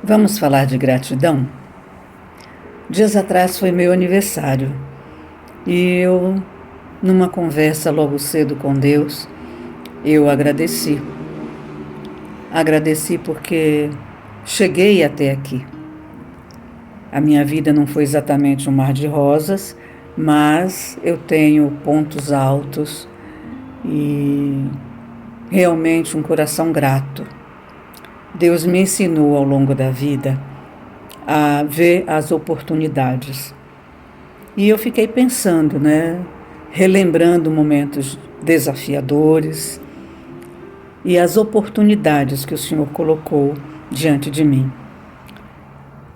Vamos falar de gratidão? Dias atrás foi meu aniversário e eu, numa conversa logo cedo com Deus, eu agradeci. Agradeci porque cheguei até aqui. A minha vida não foi exatamente um mar de rosas, mas eu tenho pontos altos e realmente um coração grato. Deus me ensinou ao longo da vida a ver as oportunidades. E eu fiquei pensando, relembrando momentos desafiadores e as oportunidades que o Senhor colocou diante de mim.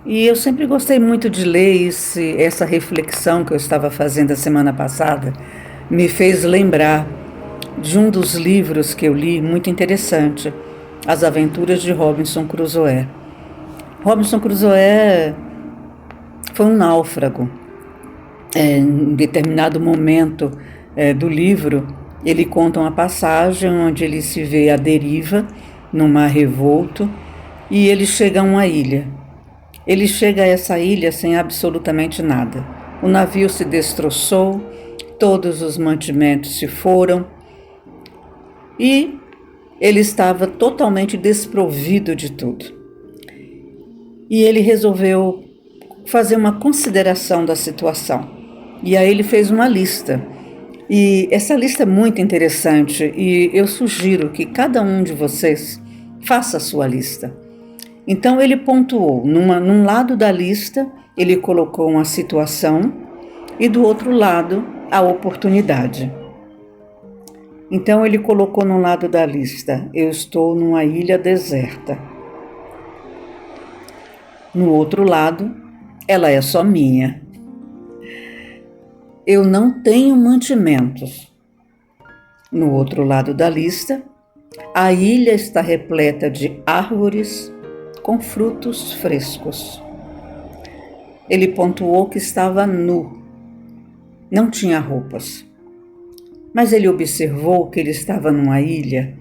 E eu sempre gostei muito de ler essa reflexão que eu estava fazendo a semana passada, me fez lembrar de um dos livros que eu li, muito interessante, As Aventuras de Robinson Crusoe. Robinson Crusoe foi um náufrago. Em determinado momento do livro, ele conta uma passagem onde ele se vê à deriva, num mar revolto, e ele chega a uma ilha. Ele chega a essa ilha sem absolutamente nada. O navio se destroçou, todos os mantimentos se foram e ele estava totalmente desprovido de tudo. E ele resolveu fazer uma consideração da situação. E aí ele fez uma lista. E essa lista é muito interessante e eu sugiro que cada um de vocês faça a sua lista. Então ele pontuou, num lado da lista, ele colocou uma situação e do outro lado a oportunidade. Então ele colocou no lado da lista, eu estou numa ilha deserta. No outro lado, ela é só minha. Eu não tenho mantimentos. No outro lado da lista, a ilha está repleta de árvores com frutos frescos. Ele pontuou que estava nu, não tinha roupas. Mas ele observou que ele estava numa ilha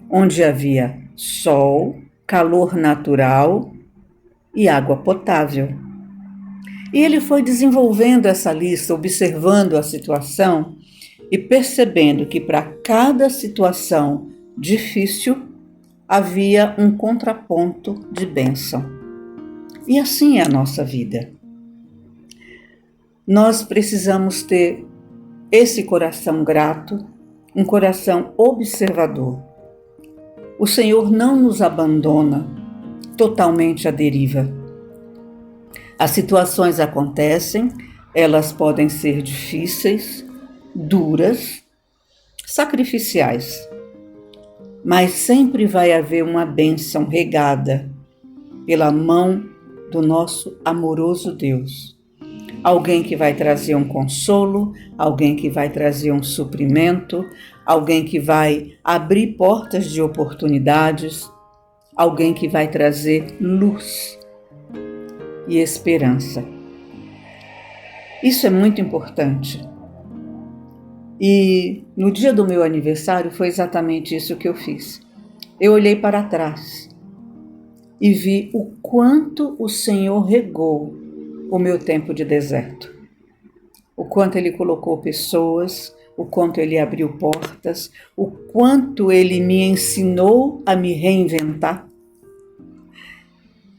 onde havia sol, calor natural e água potável. E ele foi desenvolvendo essa lista, observando a situação e percebendo que para cada situação difícil havia um contraponto de bênção. E assim é a nossa vida. Nós precisamos ter esse coração grato, um coração observador. O Senhor não nos abandona totalmente à deriva. As situações acontecem, elas podem ser difíceis, duras, sacrificiais. Mas sempre vai haver uma bênção regada pela mão do nosso amoroso Deus. Alguém que vai trazer um consolo, alguém que vai trazer um suprimento, alguém que vai abrir portas de oportunidades, alguém que vai trazer luz e esperança. Isso é muito importante. E no dia do meu aniversário foi exatamente isso que eu fiz. Eu olhei para trás e vi o quanto o Senhor regou o meu tempo de deserto. O quanto Ele colocou pessoas, o quanto Ele abriu portas, o quanto Ele me ensinou a me reinventar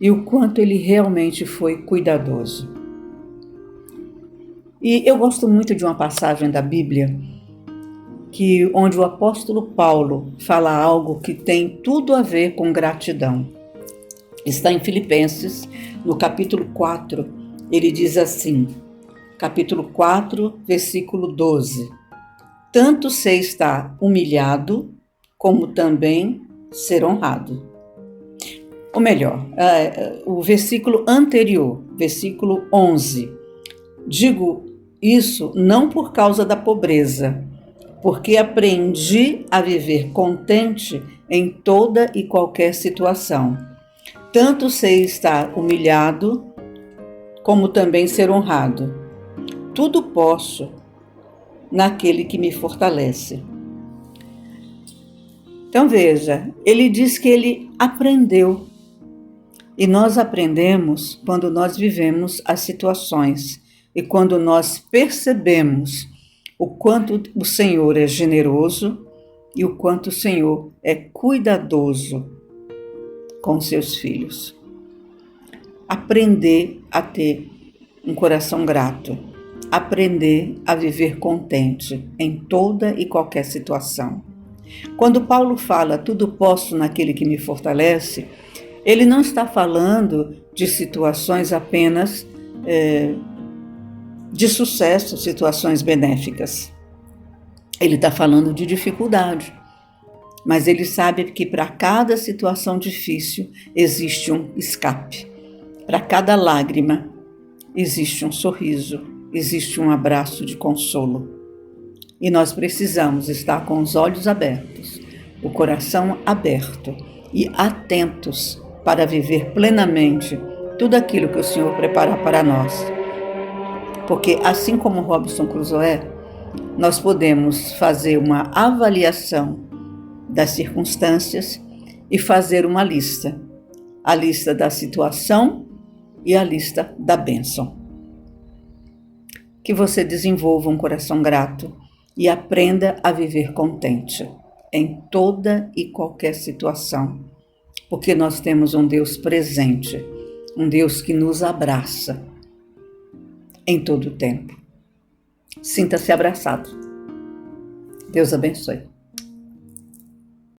e o quanto Ele realmente foi cuidadoso. E eu gosto muito de uma passagem da Bíblia onde o apóstolo Paulo fala algo que tem tudo a ver com gratidão. Está em Filipenses, no capítulo 4, ele diz assim, capítulo 4, versículo 12: tanto sei estar humilhado, como também ser honrado. Ou melhor, o versículo anterior, versículo 11, digo isso não por causa da pobreza, porque aprendi a viver contente em toda e qualquer situação. Tanto sei estar humilhado, como também ser honrado. Tudo posso naquele que me fortalece. Então veja, ele diz que ele aprendeu E nós aprendemos quando nós vivemos as situações e quando nós percebemos o quanto o Senhor é generoso e o quanto o Senhor é cuidadoso com seus filhos. Aprender a ter um coração grato, aprender a viver contente em toda e qualquer situação. Quando Paulo fala tudo posso naquele que me fortalece, ele não está falando de situações apenas de sucesso, situações benéficas. Ele está falando de dificuldade. Mas ele sabe que para cada situação difícil existe um escape. Para cada lágrima existe um sorriso, existe um abraço de consolo. E nós precisamos estar com os olhos abertos, o coração aberto e atentos para viver plenamente tudo aquilo que o Senhor prepara para nós. Porque assim como Robinson Crusoe, nós podemos fazer uma avaliação das circunstâncias e fazer uma lista. A lista da situação e a lista da bênção. Que você desenvolva um coração grato e aprenda a viver contente em toda e qualquer situação, porque nós temos um Deus presente, um Deus que nos abraça em todo o tempo. Sinta-se abraçado. Deus abençoe.